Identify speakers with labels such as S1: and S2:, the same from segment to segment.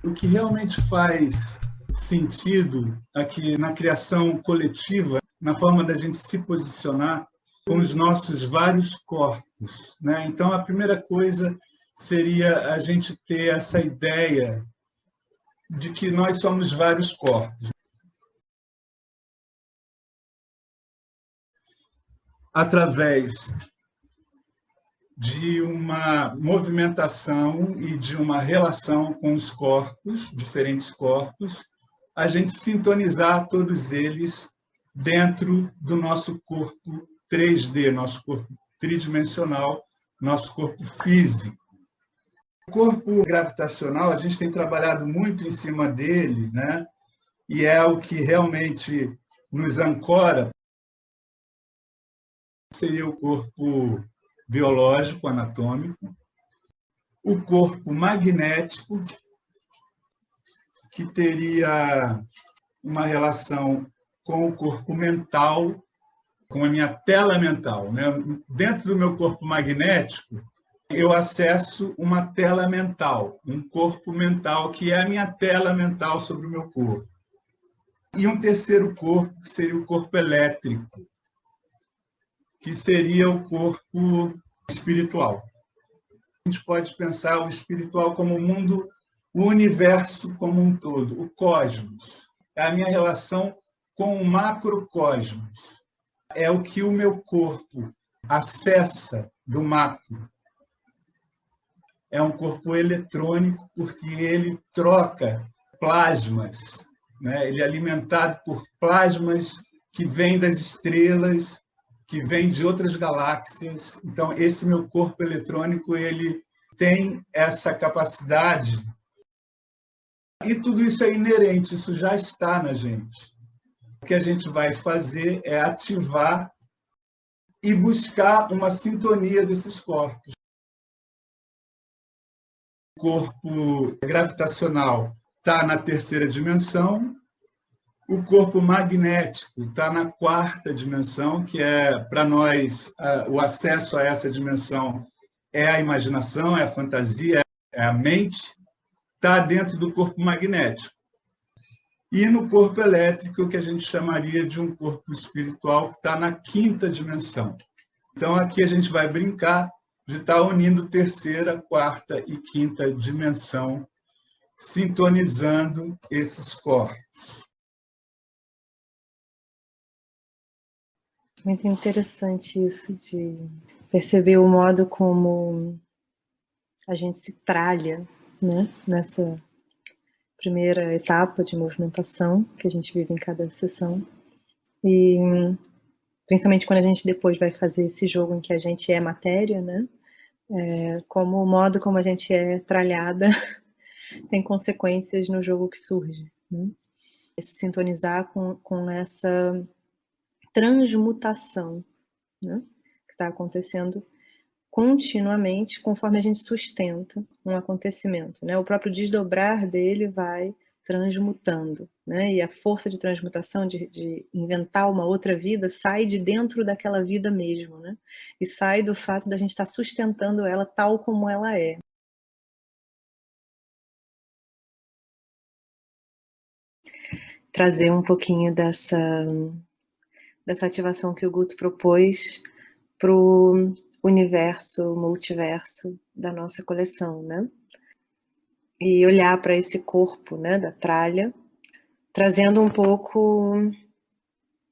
S1: O que realmente faz sentido aqui na criação coletiva, na forma da gente se posicionar com os nossos vários corpos, né? Então, a primeira coisa seria a gente ter essa ideia de que nós somos vários corpos. Através de uma movimentação e de uma relação com os corpos, diferentes corpos, a gente sintonizar todos eles dentro do nosso corpo 3D, nosso corpo tridimensional, nosso corpo físico. O corpo gravitacional, a gente tem trabalhado muito em cima dele, né? E é o que realmente nos ancora. Seria o corpo biológico, anatômico, o corpo magnético, que teria uma relação com o corpo mental, com a minha tela mental, né? Dentro do meu corpo magnético, eu acesso uma tela mental, um corpo mental, que é a minha tela mental sobre o meu corpo. E um terceiro corpo, que seria o corpo elétrico, que seria o corpo espiritual. A gente pode pensar o espiritual como o mundo, o universo como um todo, o cosmos. É a minha relação com o macrocosmos. É o que o meu corpo acessa do macro. É um corpo eletrônico, porque ele troca plasmas, né? Ele é alimentado por plasmas que vêm das estrelas, que vêm de outras galáxias. Então, esse meu corpo eletrônico, ele tem essa capacidade. E tudo isso é inerente, isso já está na gente. O que a gente vai fazer é ativar e buscar uma sintonia desses corpos. O corpo gravitacional está na terceira dimensão, o corpo magnético está na quarta dimensão, que é, para nós, o acesso a essa dimensão é a imaginação, é a fantasia, é a mente, está dentro do corpo magnético. E no corpo elétrico, que a gente chamaria de um corpo espiritual, que está na quinta dimensão. Então, aqui a gente vai brincar de estar unindo terceira, quarta e quinta dimensão, sintonizando esses corpos.
S2: Muito interessante isso de perceber o modo como a gente se tralha, né, nessa primeira etapa de movimentação que a gente vive em cada sessão. E principalmente quando a gente depois vai fazer esse jogo em que a gente é matéria, né, como o modo como a gente é tralhada tem consequências no jogo que surge, né? Se sintonizar com essa transmutação, né, que está acontecendo continuamente conforme a gente sustenta um acontecimento, né? O próprio desdobrar dele vai transmutando, né? E a força de transmutação, de inventar uma outra vida, sai de dentro daquela vida mesmo, né? E sai do fato da gente estar sustentando ela tal como ela é. Trazer um pouquinho dessa ativação que o Guto propôs para o universo, multiverso da nossa coleção, né? E olhar para esse corpo, né, da tralha, trazendo um pouco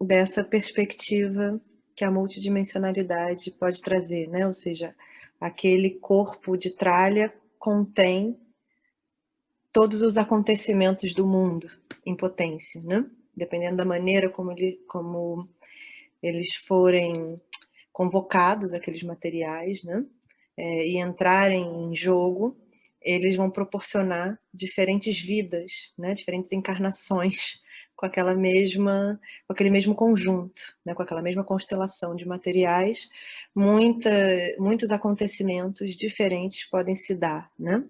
S2: dessa perspectiva que a multidimensionalidade pode trazer, né? Ou seja, aquele corpo de tralha contém todos os acontecimentos do mundo em potência, né? Dependendo da maneira como eles forem convocados, aqueles materiais, né? E entrarem em jogo, eles vão proporcionar diferentes vidas, né? Diferentes encarnações com aquele mesmo conjunto, né? Com aquela mesma constelação de materiais, muitos acontecimentos diferentes podem se dar, né?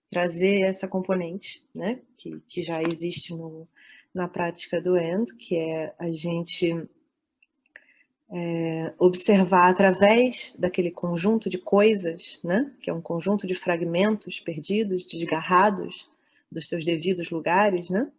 S2: Trazer essa componente, né? Que já existe na prática do END, que é a gente observar através daquele conjunto de coisas, né? Que é um conjunto de fragmentos perdidos, desgarrados, dos seus devidos lugares, né?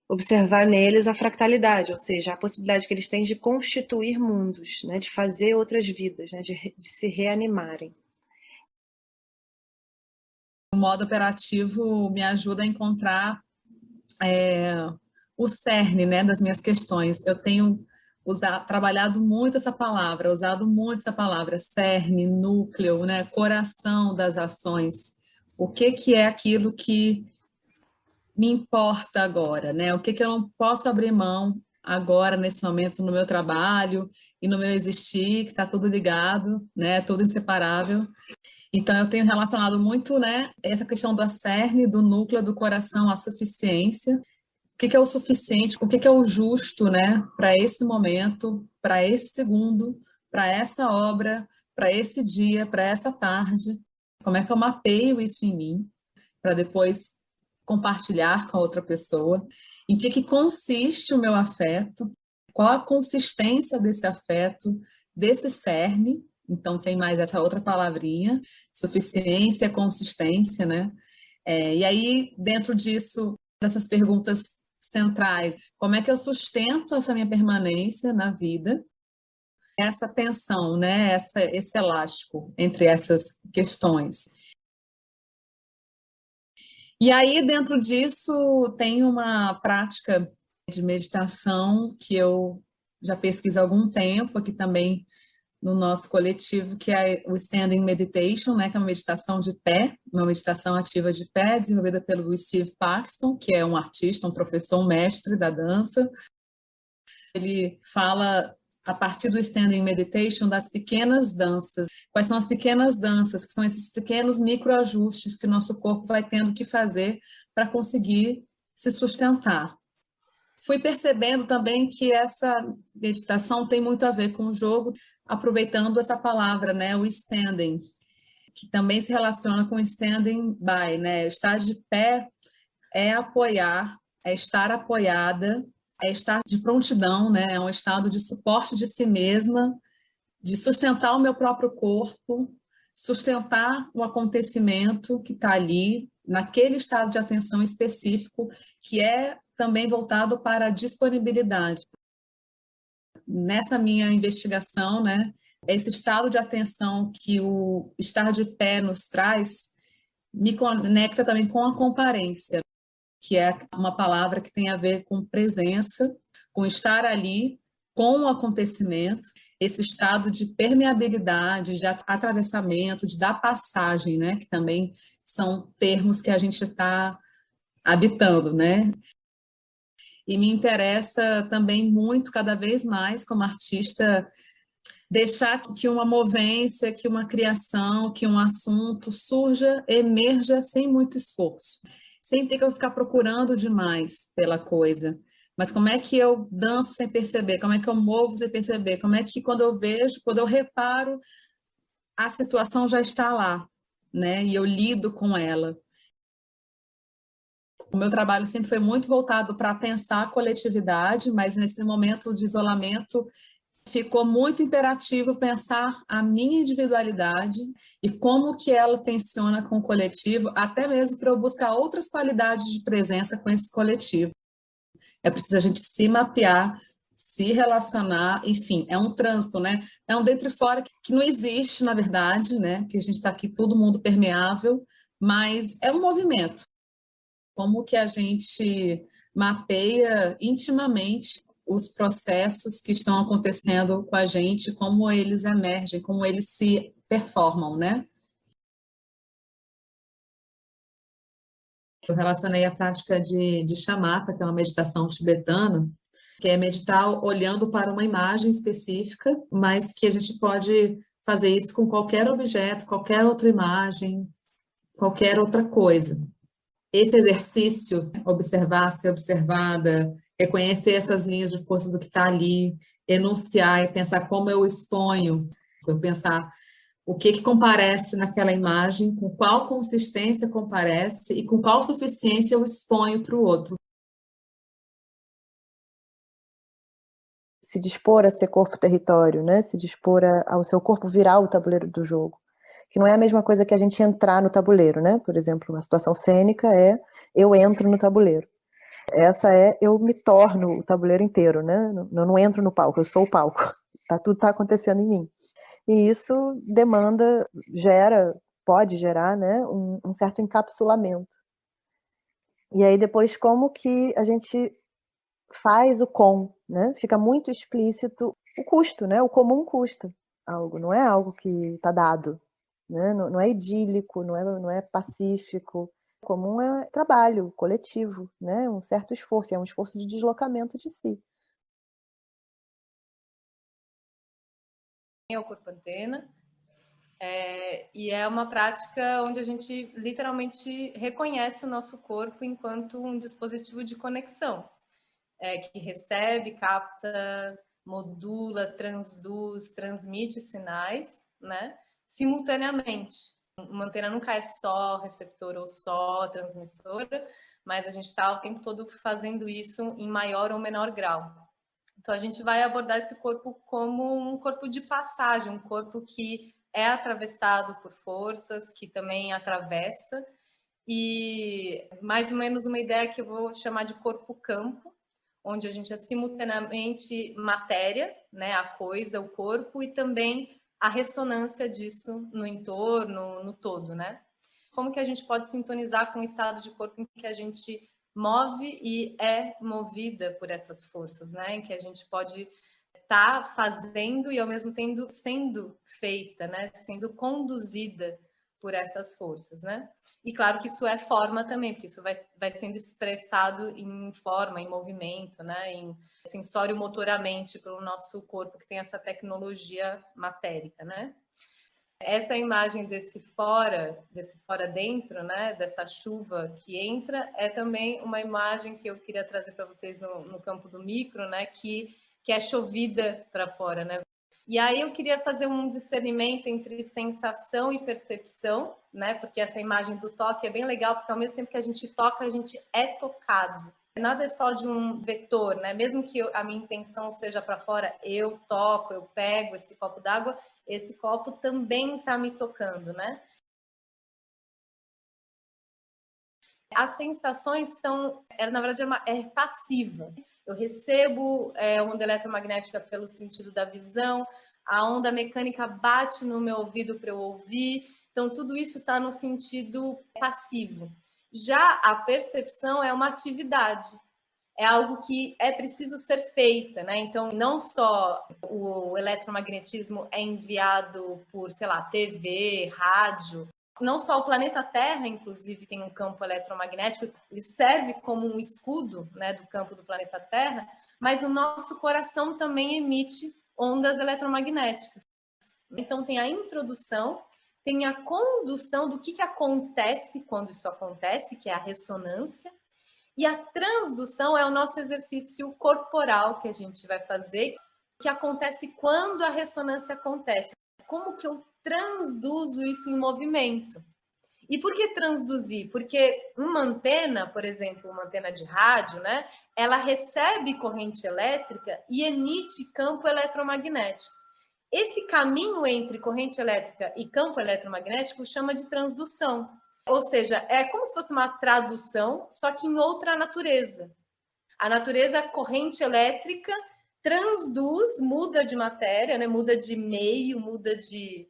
S2: Observar neles a fractalidade, ou seja, a possibilidade que eles têm de constituir mundos, né? De fazer outras vidas, né? De se reanimarem.
S3: O modo operativo me ajuda a encontrar o cerne, né, das minhas questões. Eu tenho trabalhado muito essa palavra, usado muito essa palavra, cerne, núcleo, né, coração das ações. O que é aquilo que me importa agora, né? O que eu não posso abrir mão agora, nesse momento, no meu trabalho e no meu existir, que está tudo ligado, né, tudo inseparável. Então, eu tenho relacionado muito, né, essa questão da cerne, do núcleo, do coração, a suficiência. O que é o suficiente, o que é o justo, né, para esse momento, para esse segundo, para essa obra, para esse dia, para essa tarde. Como é que eu mapeio isso em mim, para depois compartilhar com a outra pessoa? Em que consiste o meu afeto? Qual a consistência desse afeto, desse cerne? Então, tem mais essa outra palavrinha, suficiência, consistência, né? E aí, dentro disso, dessas perguntas centrais, como é que eu sustento essa minha permanência na vida? Essa tensão, né? Esse elástico entre essas questões. E aí, dentro disso, tem uma prática de meditação que eu já pesquiso há algum tempo, aqui também no nosso coletivo, que é o Standing Meditation, né, que é uma meditação de pé, uma meditação ativa de pé, desenvolvida pelo Steve Paxton, que é um artista, um professor, um mestre da dança. Ele fala, a partir do Standing Meditation, das pequenas danças. Quais são as pequenas danças? Que são esses pequenos microajustes que o nosso corpo vai tendo que fazer para conseguir se sustentar. Fui percebendo também que essa meditação tem muito a ver com o jogo, aproveitando essa palavra, né, o standing, que também se relaciona com standing by, né? Estar de pé é apoiar, é estar apoiada, é estar de prontidão, né? É um estado de suporte de si mesma, de sustentar o meu próprio corpo, sustentar o acontecimento que está ali, naquele estado de atenção específico, que é também voltado para a disponibilidade. Nessa minha investigação, né, esse estado de atenção que o estar de pé nos traz, me conecta também com a comparência, que é uma palavra que tem a ver com presença, com estar ali, com o acontecimento, esse estado de permeabilidade, de atravessamento, de dar passagem, né, que também são termos que a gente está habitando, né? E me interessa também muito, cada vez mais, como artista, deixar que uma movência, que uma criação, que um assunto surja, emerja sem muito esforço, sem ter que eu ficar procurando demais pela coisa. Mas como é que eu danço sem perceber? Como é que eu movo sem perceber? Como é que quando eu vejo, quando eu reparo, a situação já está lá, né? E eu lido com ela. O meu trabalho sempre foi muito voltado para pensar a coletividade, mas nesse momento de isolamento ficou muito imperativo pensar a minha individualidade e como que ela tensiona com o coletivo, até mesmo para eu buscar outras qualidades de presença com esse coletivo. É preciso a gente se mapear, se relacionar, enfim, é um trânsito, né? É um dentro e fora que não existe, na verdade, né? Que a gente está aqui, todo mundo permeável, mas é um movimento. Como que a gente mapeia intimamente os processos que estão acontecendo com a gente, como eles emergem, como eles se performam, né? Eu relacionei a prática de shamatha, que é uma meditação tibetana, que é meditar olhando para uma imagem específica, mas que a gente pode fazer isso com qualquer objeto, qualquer outra imagem, qualquer outra coisa. Esse exercício, observar, ser observada, reconhecer essas linhas de força do que está ali, enunciar e pensar como eu exponho, eu pensar o que comparece naquela imagem, com qual consistência comparece e com qual suficiência eu exponho para o outro.
S2: Se dispor a ser corpo-território, né? Se dispor ao seu corpo virar o tabuleiro do jogo. Que não é a mesma coisa que a gente entrar no tabuleiro, né? Por exemplo, uma situação cênica é eu entro no tabuleiro. Essa é eu me torno o tabuleiro inteiro, né? Eu não entro no palco, eu sou o palco. Tudo está acontecendo em mim. E isso pode gerar, né, um certo encapsulamento. E aí depois como que a gente faz né? Fica muito explícito o custo, né? O comum custa algo, não é algo que está dado, né? Não é idílico, não é pacífico. O comum é trabalho coletivo, né? Um certo esforço, é um esforço de deslocamento de si.
S4: É o corpo antena, e é uma prática onde a gente literalmente reconhece o nosso corpo enquanto um dispositivo de conexão, que recebe, capta, modula, transduz, transmite sinais, né, simultaneamente. Uma antena nunca é só receptora ou só transmissora, mas a gente está o tempo todo fazendo isso em maior ou menor grau. Então, a gente vai abordar esse corpo como um corpo de passagem, um corpo que é atravessado por forças, que também atravessa, e mais ou menos uma ideia que eu vou chamar de corpo-campo, onde a gente é simultaneamente matéria, né, a coisa, o corpo, e também a ressonância disso no entorno, no todo, né? Como que a gente pode sintonizar com o estado de corpo em que a gente move e é movida por essas forças, né? Em que a gente pode estar fazendo e ao mesmo tempo sendo feita, né? Sendo conduzida por essas forças, né? E claro que isso é forma também, porque isso vai sendo expressado em forma, em movimento, né? Em sensório-motoramente pelo nosso corpo, que tem essa tecnologia matérica, né? Essa imagem desse fora dentro, né, dessa chuva que entra, é também uma imagem que eu queria trazer para vocês no campo do micro, né, que é chovida para fora, né? E aí eu queria fazer um discernimento entre sensação e percepção, né? Porque essa imagem do toque é bem legal, porque ao mesmo tempo que a gente toca, a gente é tocado. Nada é só de um vetor, né? Mesmo que a minha intenção seja para fora, eu toco, eu pego esse copo d'água, esse copo também está me tocando, né? As sensações são, na verdade, é passiva. Eu recebo onda eletromagnética pelo sentido da visão, a onda mecânica bate no meu ouvido para eu ouvir, então tudo isso está no sentido passivo. Já a percepção é uma atividade, é algo que é preciso ser feita, né? Então, não só o eletromagnetismo é enviado por, sei lá, TV, rádio, não só o planeta Terra, inclusive, tem um campo eletromagnético, ele serve como um escudo, né, do campo do planeta Terra, mas o nosso coração também emite ondas eletromagnéticas. Então, tem a introdução, tem a condução do que acontece quando isso acontece, que é a ressonância, e a transdução é o nosso exercício corporal que a gente vai fazer, que acontece quando a ressonância acontece. Como que eu transduzo isso em movimento? E por que transduzir? Porque uma antena, por exemplo, uma antena de rádio, né, ela recebe corrente elétrica e emite campo eletromagnético. Esse caminho entre corrente elétrica e campo eletromagnético chama de transdução. Ou seja, é como se fosse uma tradução, só que em outra natureza. A natureza corrente elétrica transduz, muda de matéria, né? Muda de meio, muda de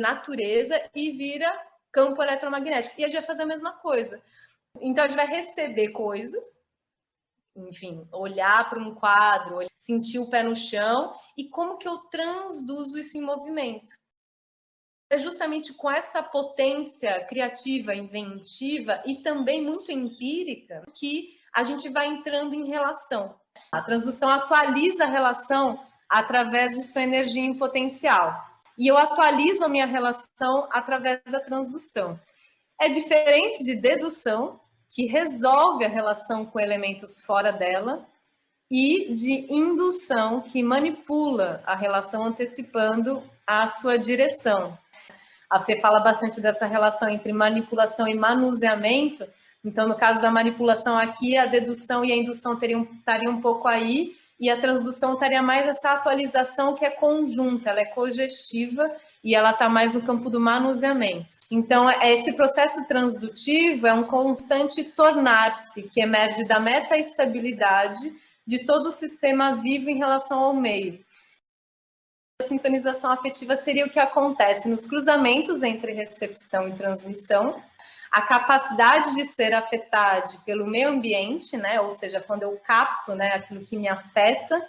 S4: natureza e vira campo eletromagnético. E a gente vai fazer a mesma coisa. Então, a gente vai receber coisas, enfim, olhar para um quadro, sentir o pé no chão, e como que eu transduzo isso em movimento. É justamente com essa potência criativa, inventiva e também muito empírica que a gente vai entrando em relação. A transdução atualiza a relação através de sua energia em potencial. E eu atualizo a minha relação através da transdução. É diferente de dedução, que resolve a relação com elementos fora dela, e de indução, que manipula a relação antecipando a sua direção. A Fê fala bastante dessa relação entre manipulação e manuseamento. Então, no caso da manipulação aqui, a dedução e a indução estariam um pouco aí, e a transdução estaria mais essa atualização que é conjunta, ela é cogestiva e ela está mais no campo do manuseamento. Então, esse processo transdutivo é um constante tornar-se, que emerge da metaestabilidade de todo o sistema vivo em relação ao meio. A sintonização afetiva seria o que acontece nos cruzamentos entre recepção e transmissão, a capacidade de ser afetada pelo meio ambiente, né? Ou seja, quando eu capto, né, aquilo que me afeta,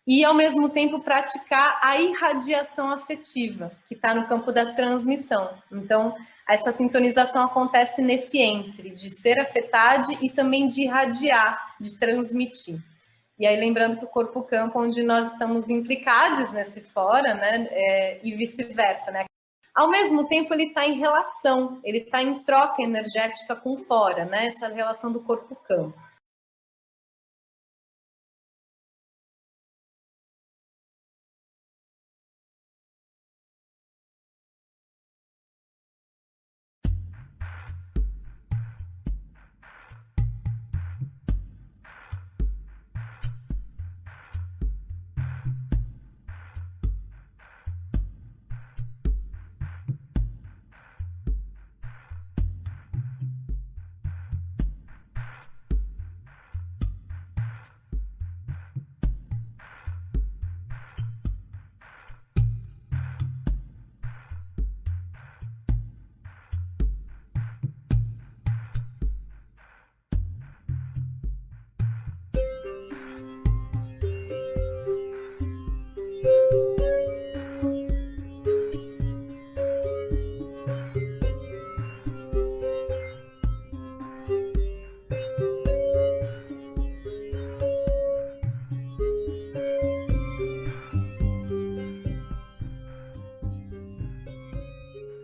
S4: e ao mesmo tempo praticar a irradiação afetiva, que está no campo da transmissão. Então, essa sintonização acontece nesse entre, de ser afetado e também de irradiar, de transmitir. E aí, lembrando que o corpo-campo, onde nós estamos implicados nesse fora, né, e vice-versa, né? Ao mesmo tempo, ele está em relação, ele está em troca energética com fora, né? Essa relação do corpo-campo.